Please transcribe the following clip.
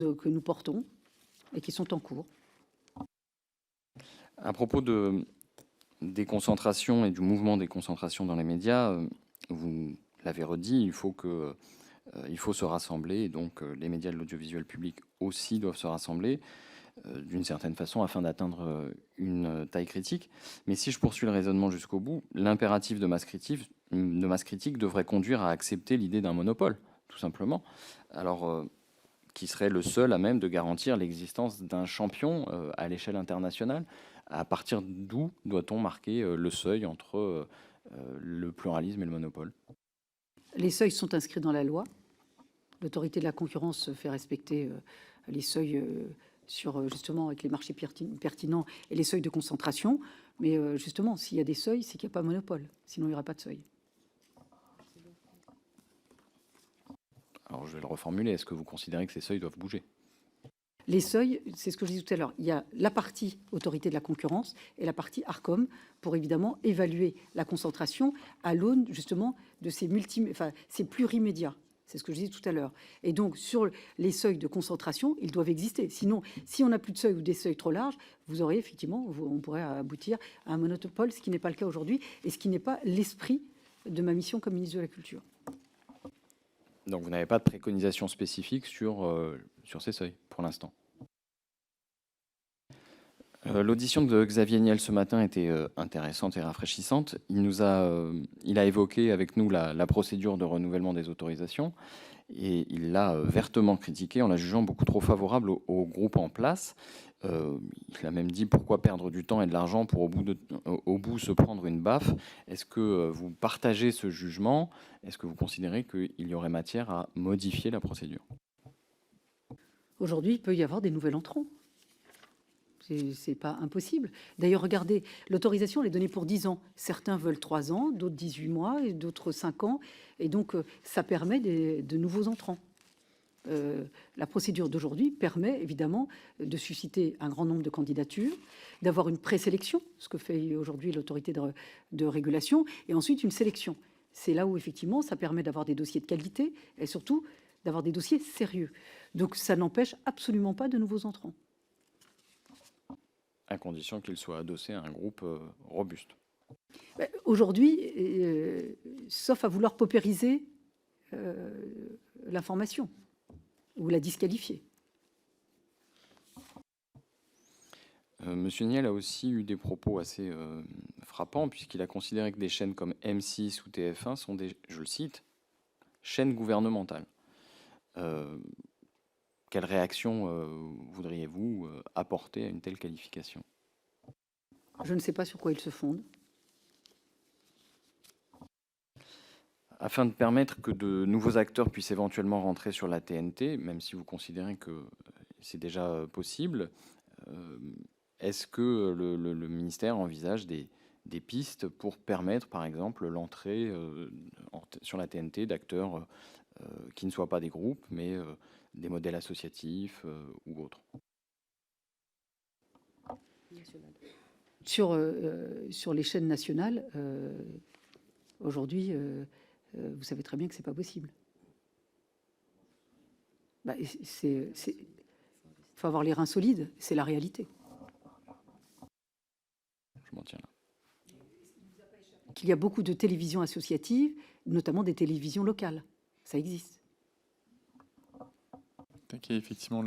que nous portons et qui sont en cours. À propos des concentrations et du mouvement des concentrations dans les médias, vous l'avez redit, il faut se rassembler, et donc les médias de l'audiovisuel public aussi doivent se rassembler d'une certaine façon afin d'atteindre une taille critique. Mais si je poursuis le raisonnement jusqu'au bout, l'impératif de masse critique devrait conduire à accepter l'idée d'un monopole, tout simplement. Alors, qui serait le seul à même de garantir l'existence d'un champion à l'échelle internationale. À partir d'où doit-on marquer le seuil entre le pluralisme et le monopole? Les seuils sont inscrits dans la loi. L'autorité de la concurrence fait respecter les seuils sur justement avec les marchés pertinents et les seuils de concentration. Mais justement, s'il y a des seuils, c'est qu'il n'y a pas de monopole. Sinon, il n'y aura pas de seuil. Alors, je vais le reformuler. Est-ce que vous considérez que ces seuils doivent bouger? Les seuils, c'est ce que je disais tout à l'heure. Il y a la partie autorité de la concurrence et la partie Arcom pour évidemment évaluer la concentration à l'aune justement de ces plurimédias. C'est ce que je disais tout à l'heure. Et donc, sur les seuils de concentration, ils doivent exister. Sinon, si on n'a plus de seuils ou des seuils trop larges, vous aurez effectivement, on pourrait aboutir à un monopole, ce qui n'est pas le cas aujourd'hui et ce qui n'est pas l'esprit de ma mission comme ministre de la Culture. Donc, vous n'avez pas de préconisation spécifique sur ces seuils pour l'instant? L'audition de Xavier Niel ce matin était intéressante et rafraîchissante. Il a évoqué avec nous la procédure de renouvellement des autorisations et il l'a vertement critiquée en la jugeant beaucoup trop favorable au groupe en place. Il a même dit pourquoi perdre du temps et de l'argent pour au bout se prendre une baffe. Est-ce que vous partagez ce jugement? Est-ce que vous considérez qu'il y aurait matière à modifier la procédure? Aujourd'hui, il peut y avoir des nouveaux entrants. C'est pas impossible. D'ailleurs, regardez, l'autorisation, elle est donnée pour 10 ans. Certains veulent 3 ans, d'autres 18 mois, et d'autres 5 ans. Et donc, ça permet de nouveaux entrants. La procédure d'aujourd'hui permet évidemment de susciter un grand nombre de candidatures, d'avoir une présélection, ce que fait aujourd'hui l'autorité de régulation, et ensuite une sélection. C'est là où effectivement ça permet d'avoir des dossiers de qualité et surtout d'avoir des dossiers sérieux. Donc ça n'empêche absolument pas de nouveaux entrants. À condition qu'il soit adossé à un groupe robuste. Aujourd'hui, sauf à vouloir paupériser l'information ou la disqualifier. Monsieur Niel a aussi eu des propos assez frappants, puisqu'il a considéré que des chaînes comme M6 ou TF1 sont des, je le cite, chaînes gouvernementales. Quelle réaction voudriez-vous apporter à une telle qualification? Je ne sais pas sur quoi il se fonde. Afin de permettre que de nouveaux acteurs puissent éventuellement rentrer sur la TNT, même si vous considérez que c'est déjà possible, est-ce que le ministère envisage des pistes pour permettre, par exemple, l'entrée sur la TNT d'acteurs qui ne soient pas des groupes, mais des modèles associatifs ou autres? Sur les chaînes nationales, aujourd'hui, vous savez très bien que c'est pas possible. Il faut avoir les reins solides, c'est la réalité. Je m'en tiens là. Qu'il y a beaucoup de télévisions associatives, notamment des télévisions locales. Ça existe. Effectivement,